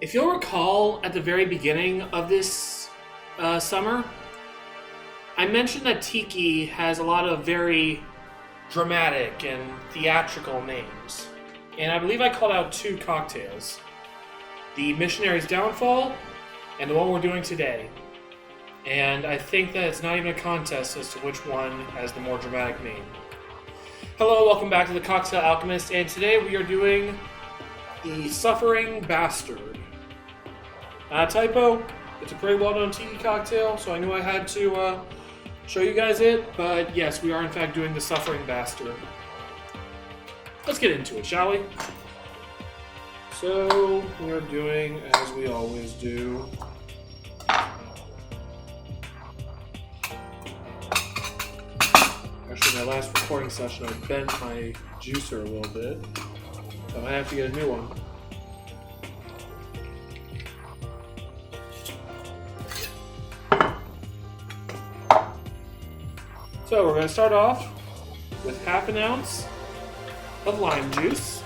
If you'll recall, at the very beginning of this summer, I mentioned that Tiki has a lot of very dramatic and theatrical names. And I believe I called out two cocktails. The Missionary's Downfall and the one we're doing today. And I think that it's not even a contest as to which one has the more dramatic name. Hello, welcome back to the Cocktail Alchemist, and today we are doing the Suffering Bastard. Not a typo, it's a pretty well-known tiki cocktail, so I knew I had to show you guys it, but yes, we are in fact doing the Suffering Bastard. Let's get into it, shall we? So, we are doing as we always do. Actually, my last recording session, I bent my juicer a little bit, so I might have to get a new one. So we're going to start off with half an ounce of lime juice.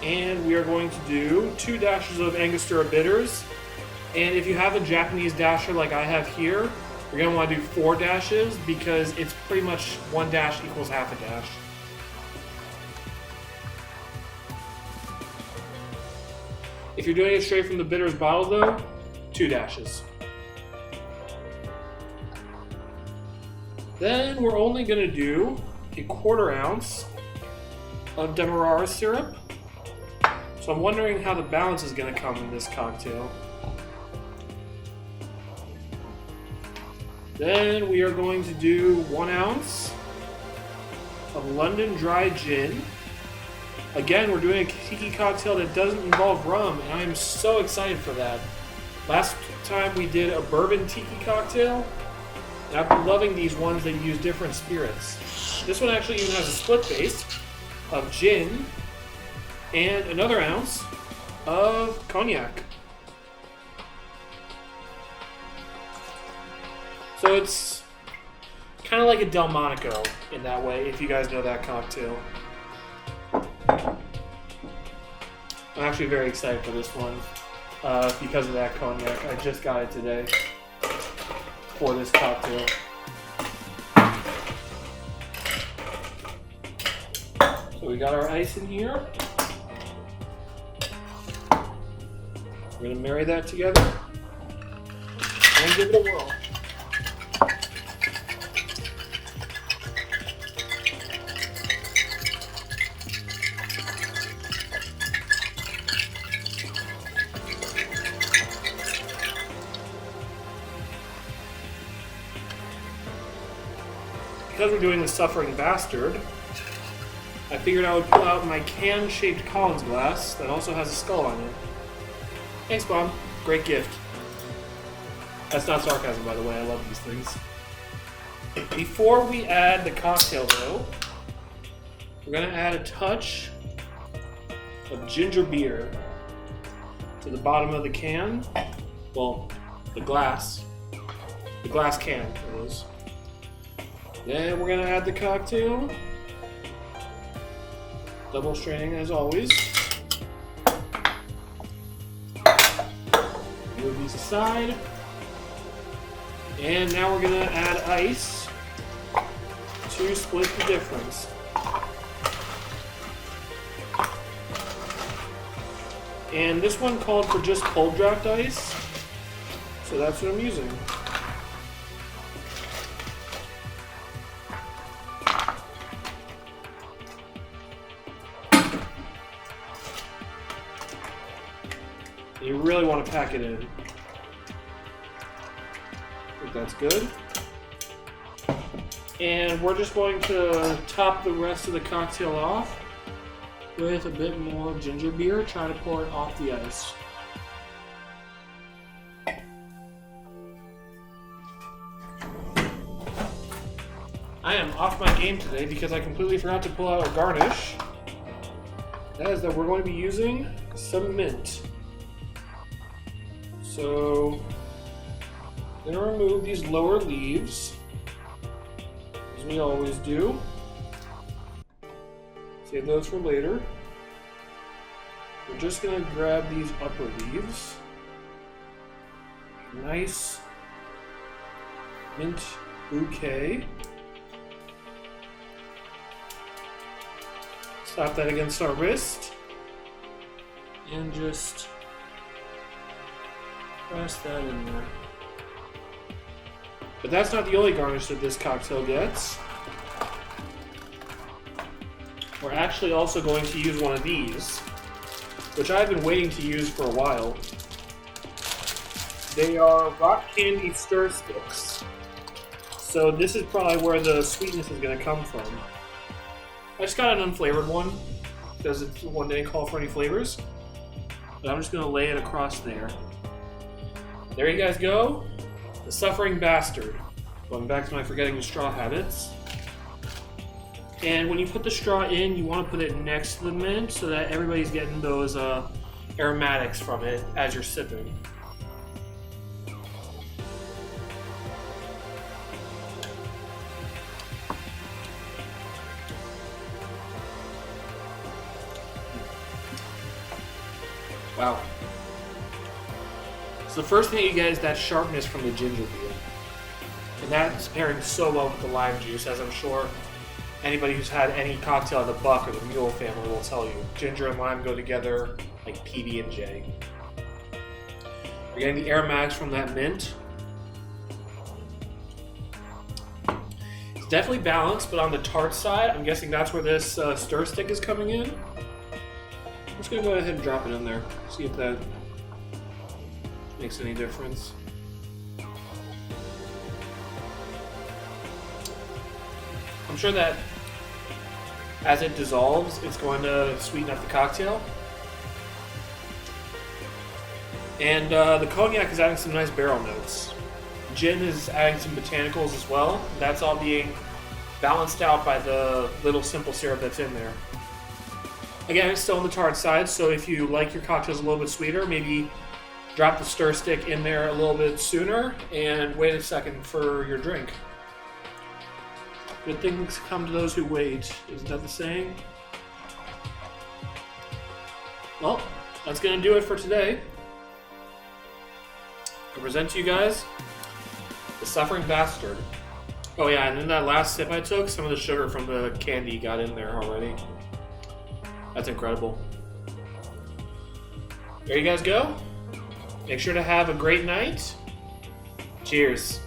And we are going to do 2 dashes of Angostura bitters. And if you have a Japanese dasher like I have here, you're going to want to do 4 dashes because it's pretty much 1 dash equals half a dash. If you're doing it straight from the bitters bottle though, 2 dashes. Then we're only going to do a 1/4 ounce of Demerara syrup. So I'm wondering how the balance is going to come in this cocktail. Then we are going to do 1 ounce of London Dry Gin. Again, we're doing a tiki cocktail that doesn't involve rum, and I am so excited for that. Last time we did a bourbon tiki cocktail, and I've been loving these ones that use different spirits. This one actually even has a split base of gin and another ounce of cognac. So it's kind of like a Delmonico in that way, if you guys know that cocktail. I'm actually very excited for this one because of that cognac. I just got it today for this cocktail. So we got our ice in here. We're going to marry that together and give it a whirl. Because we're doing the Suffering Bastard, I figured I would pull out my can-shaped Collins glass that also has a skull on it. Thanks, Bob. Great gift. That's not sarcasm, by the way. I love these things. Before we add the cocktail, though, we're going to add a touch of ginger beer to the bottom of the can. Well, the glass. The glass can, it is. Then we're going to add the cocktail. Double straining as always. Move these aside. And now we're going to add ice to split the difference. And this one called for just cold draft ice, so that's what I'm using. You really want to pack it in. I think that's good. And we're just going to top the rest of the cocktail off with a bit more ginger beer. Try to pour it off the ice. I am off my game today because I completely forgot to pull out a garnish. That is that we're going to be using some mint. So, I'm going to remove these lower leaves, as we always do. Save those for later. We're just gonna grab these upper leaves. Nice mint bouquet. Slap that against our wrist. And just press that in there. But that's not the only garnish that this cocktail gets. We're actually also going to use one of these, which I've been waiting to use for a while. They are rock candy stir sticks. So this is probably where the sweetness is going to come from. I just got an unflavored one, because it's one didn't call for any flavors. But I'm just going to lay it across there. There you guys go. The Suffering Bastard. Going back to my forgetting the straw habits. And when you put the straw in, you want to put it next to the mint so that everybody's getting those aromatics from it as you're sipping. Wow. So the first thing you get is that sharpness from the ginger beer. And that's pairing so well with the lime juice, as I'm sure anybody who's had any cocktail at the Buck or the Mule family will tell you. Ginger and lime go together like PB&J. We're getting the aromatics from that mint. It's definitely balanced, but on the tart side, I'm guessing that's where this stir stick is coming in. I'm just going to go ahead and drop it in there, see if that makes any difference. I'm sure that as it dissolves, it's going to sweeten up the cocktail. And the cognac is adding some nice barrel notes. Gin is adding some botanicals as well. That's all being balanced out by the little simple syrup that's in there. Again, it's still on the tart side, so if you like your cocktails a little bit sweeter, maybe drop the stir stick in there a little bit sooner and wait a second for your drink. Good things come to those who wait. Isn't that the saying? Well, that's going to do it for today. I present to you guys the Suffering Bastard. Oh yeah, and in that last sip I took, some of the sugar from the candy got in there already. That's incredible. There you guys go. Make sure to have a great night. Cheers.